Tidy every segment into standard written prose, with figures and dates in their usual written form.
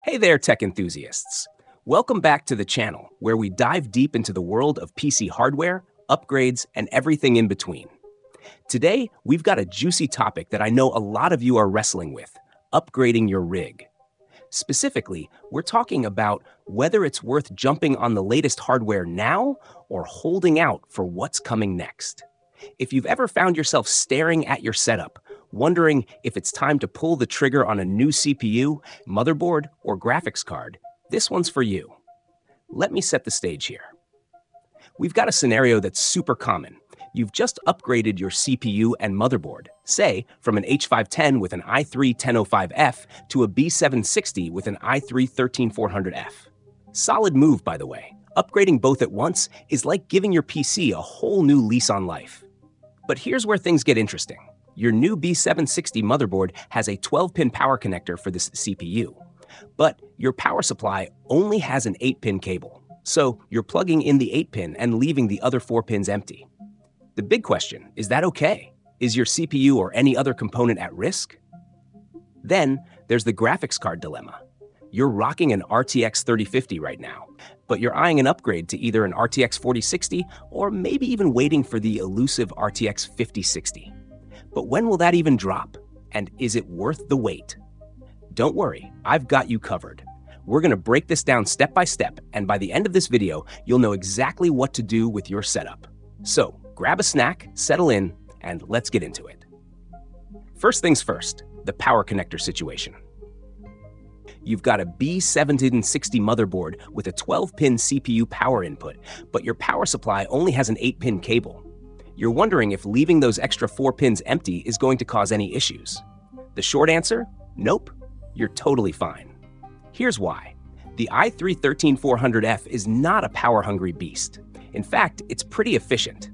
Hey there, tech enthusiasts. Welcome back to the channel where we dive deep into the world of PC hardware, upgrades, and everything in between. Today, we've got a juicy topic that I know a lot of you are wrestling with: upgrading your rig. Specifically, we're talking about whether it's worth jumping on the latest hardware now or holding out for what's coming next. If you've ever found yourself staring at your setup, wondering if it's time to pull the trigger on a new CPU, motherboard, or graphics card, this one's for you. Let me set the stage here. We've got a scenario that's super common. You've just upgraded your CPU and motherboard, say from an H510 with an i3-1005F to a B760 with an i3-13400F. Solid move, by the way. Upgrading both at once is like giving your PC a whole new lease on life. But here's where things get interesting. Your new B760 motherboard has a 12-pin power connector for this CPU, but your power supply only has an 8-pin cable, so you're plugging in the 8-pin and leaving the other 4 pins empty. The big question, is that okay? Is your CPU or any other component at risk? Then there's the graphics card dilemma. You're rocking an RTX 3050 right now, but you're eyeing an upgrade to either an RTX 4060 or maybe even waiting for the elusive RTX 5060. But when will that even drop? And is it worth the wait? Don't worry, I've got you covered. We're going to break this down step by step, and by the end of this video, you'll know exactly what to do with your setup. So grab a snack, settle in, and let's get into it. First things first, the power connector situation. You've got a B760 motherboard with a 12-pin CPU power input, but your power supply only has an 8-pin cable. You're wondering if leaving those extra 4 pins empty is going to cause any issues. The short answer? Nope. You're totally fine. Here's why. The i3-13400F is not a power-hungry beast. In fact, it's pretty efficient.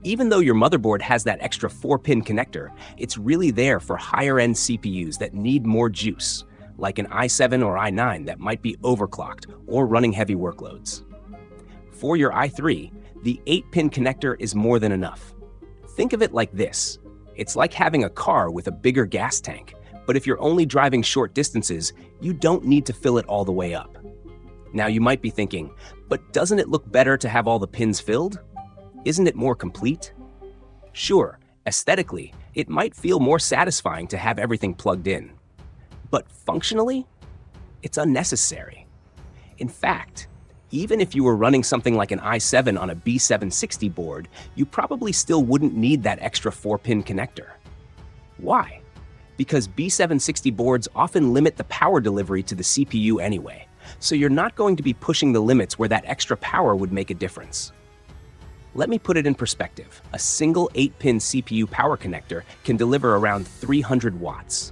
Even though your motherboard has that extra 4-pin connector, it's really there for higher-end CPUs that need more juice, like an i7 or i9 that might be overclocked or running heavy workloads. For your i3, the 8-pin connector is more than enough. Think of it like this. It's like having a car with a bigger gas tank, but if you're only driving short distances, you don't need to fill it all the way up. Now you might be thinking, but doesn't it look better to have all the pins filled? Isn't it more complete? Sure, aesthetically, it might feel more satisfying to have everything plugged in. But functionally, it's unnecessary. In fact, even if you were running something like an i7 on a B760 board, you probably still wouldn't need that extra 4-pin connector. Why? Because B760 boards often limit the power delivery to the CPU anyway, so you're not going to be pushing the limits where that extra power would make a difference. Let me put it in perspective. A single 8-pin CPU power connector can deliver around 300 watts.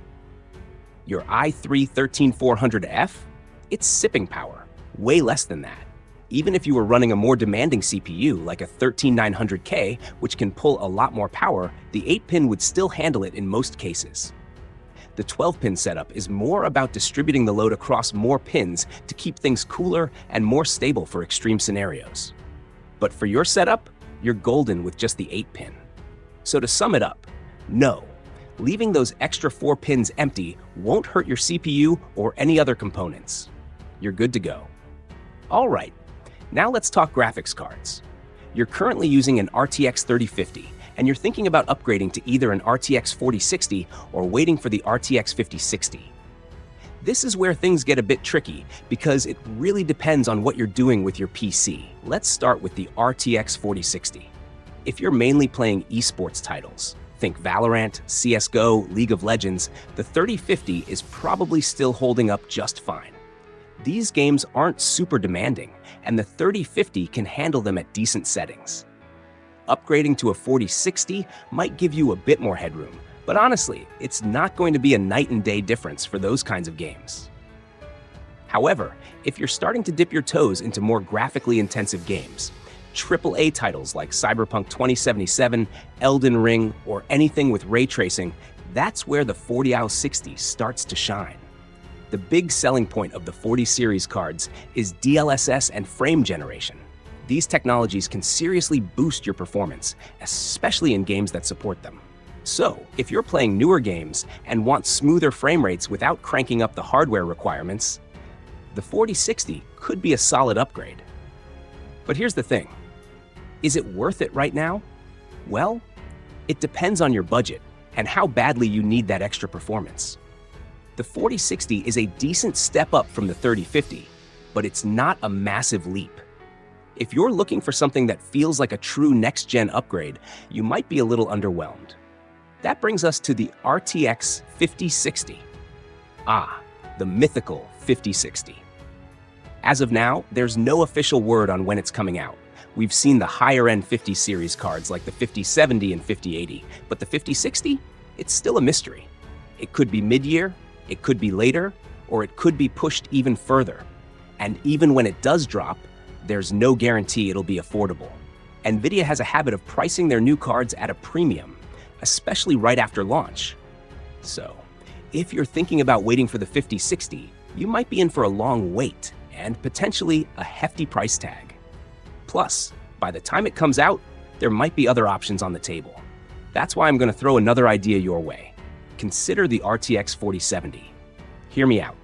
Your i3-13400F? It's sipping power, way less than that. Even if you were running a more demanding CPU, like a 13900K, which can pull a lot more power, the 8-pin would still handle it in most cases. The 12-pin setup is more about distributing the load across more pins to keep things cooler and more stable for extreme scenarios. But for your setup, you're golden with just the 8-pin. So to sum it up, no. Leaving those extra 4 pins empty won't hurt your CPU or any other components. You're good to go. All right, now let's talk graphics cards. You're currently using an RTX 3050, and you're thinking about upgrading to either an RTX 4060 or waiting for the RTX 5060. This is where things get a bit tricky because it really depends on what you're doing with your PC. Let's start with the RTX 4060. If you're mainly playing esports titles, think Valorant, CSGO, League of Legends, the 3050 is probably still holding up just fine. These games aren't super demanding, and the 3050 can handle them at decent settings. Upgrading to a 4060 might give you a bit more headroom, but honestly, it's not going to be a night and day difference for those kinds of games. However, if you're starting to dip your toes into more graphically intensive games, AAA titles like Cyberpunk 2077, Elden Ring, or anything with ray tracing, that's where the 4060 starts to shine. The big selling point of the 40 series cards is DLSS and frame generation. These technologies can seriously boost your performance, especially in games that support them. So, if you're playing newer games and want smoother frame rates without cranking up the hardware requirements, the 4060 could be a solid upgrade. But here's the thing. Is it worth it right now? Well, it depends on your budget and how badly you need that extra performance. The 4060 is a decent step up from the 3050, but it's not a massive leap. If you're looking for something that feels like a true next-gen upgrade, you might be a little underwhelmed. That brings us to the RTX 5060. The mythical 5060. As of now, there's no official word on when it's coming out. We've seen the higher-end 50 series cards like the 5070 and 5080, but the 5060? It's still a mystery. It could be mid-year, it could be later, or it could be pushed even further. And even when it does drop, there's no guarantee it'll be affordable. NVIDIA has a habit of pricing their new cards at a premium, especially right after launch. So, if you're thinking about waiting for the 5060, you might be in for a long wait and potentially a hefty price tag. Plus, by the time it comes out, there might be other options on the table. That's why I'm going to throw another idea your way. Consider the RTX 4070. Hear me out.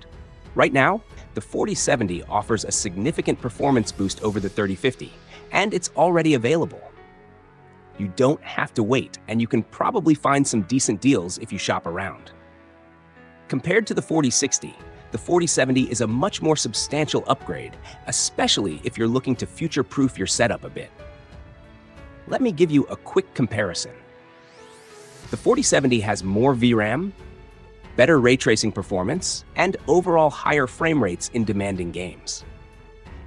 Right now, the 4070 offers a significant performance boost over the 3050, and it's already available. You don't have to wait, and you can probably find some decent deals if you shop around. Compared to the 4060, the 4070 is a much more substantial upgrade, especially if you're looking to future-proof your setup a bit. Let me give you a quick comparison. The 4070 has more VRAM, better ray tracing performance, and overall higher frame rates in demanding games.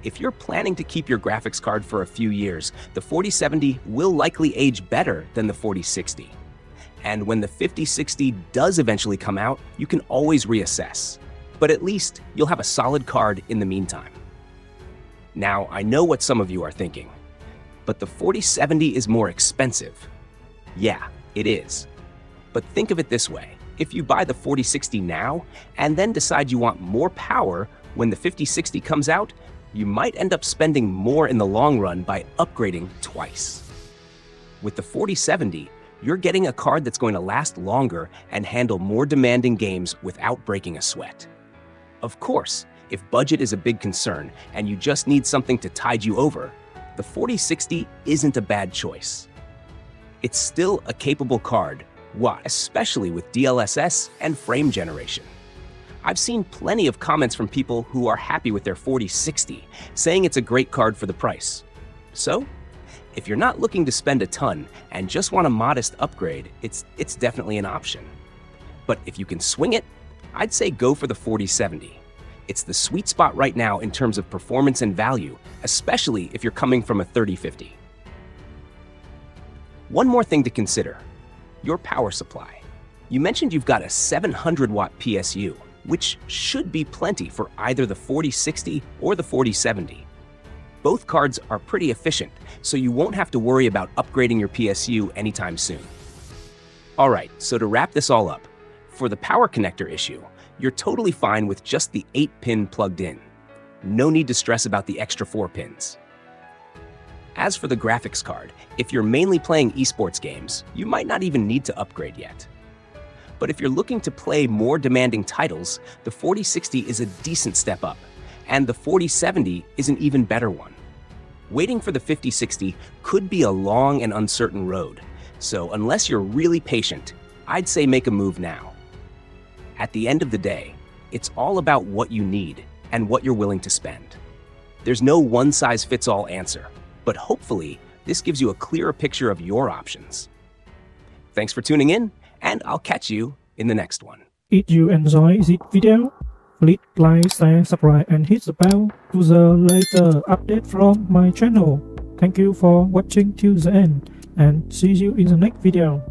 If you're planning to keep your graphics card for a few years, the 4070 will likely age better than the 4060. And when the 5060 does eventually come out, you can always reassess. But at least you'll have a solid card in the meantime. Now, I know what some of you are thinking, but the 4070 is more expensive. Yeah, it is. But think of it this way. If you buy the 4060 now and then decide you want more power when the 5060 comes out, you might end up spending more in the long run by upgrading twice. With the 4070, you're getting a card that's going to last longer and handle more demanding games without breaking a sweat. Of course, if budget is a big concern and you just need something to tide you over, the 4060 isn't a bad choice. It's still a capable card, especially with DLSS and frame generation. I've seen plenty of comments from people who are happy with their 4060, saying it's a great card for the price. So, if you're not looking to spend a ton and just want a modest upgrade, it's definitely an option. But if you can swing it, I'd say go for the 4070. It's the sweet spot right now in terms of performance and value, especially if you're coming from a 3050. One more thing to consider, your power supply. You mentioned you've got a 700-watt PSU, which should be plenty for either the 4060 or the 4070. Both cards are pretty efficient, so you won't have to worry about upgrading your PSU anytime soon. Alright, so to wrap this all up, for the power connector issue, you're totally fine with just the 8-pin plugged in. No need to stress about the extra 4 pins. As for the graphics card, if you're mainly playing esports games, you might not even need to upgrade yet. But if you're looking to play more demanding titles, the 4060 is a decent step up, and the 4070 is an even better one. Waiting for the 5060 could be a long and uncertain road, so unless you're really patient, I'd say make a move now. At the end of the day, it's all about what you need and what you're willing to spend. There's no one-size-fits-all answer, but hopefully this gives you a clearer picture of your options. Thanks for tuning in, and I'll catch you in the next one. If you enjoy this video, please like, share, subscribe and hit the bell to the later update from my channel. Thank you for watching till the end and see you in the next video.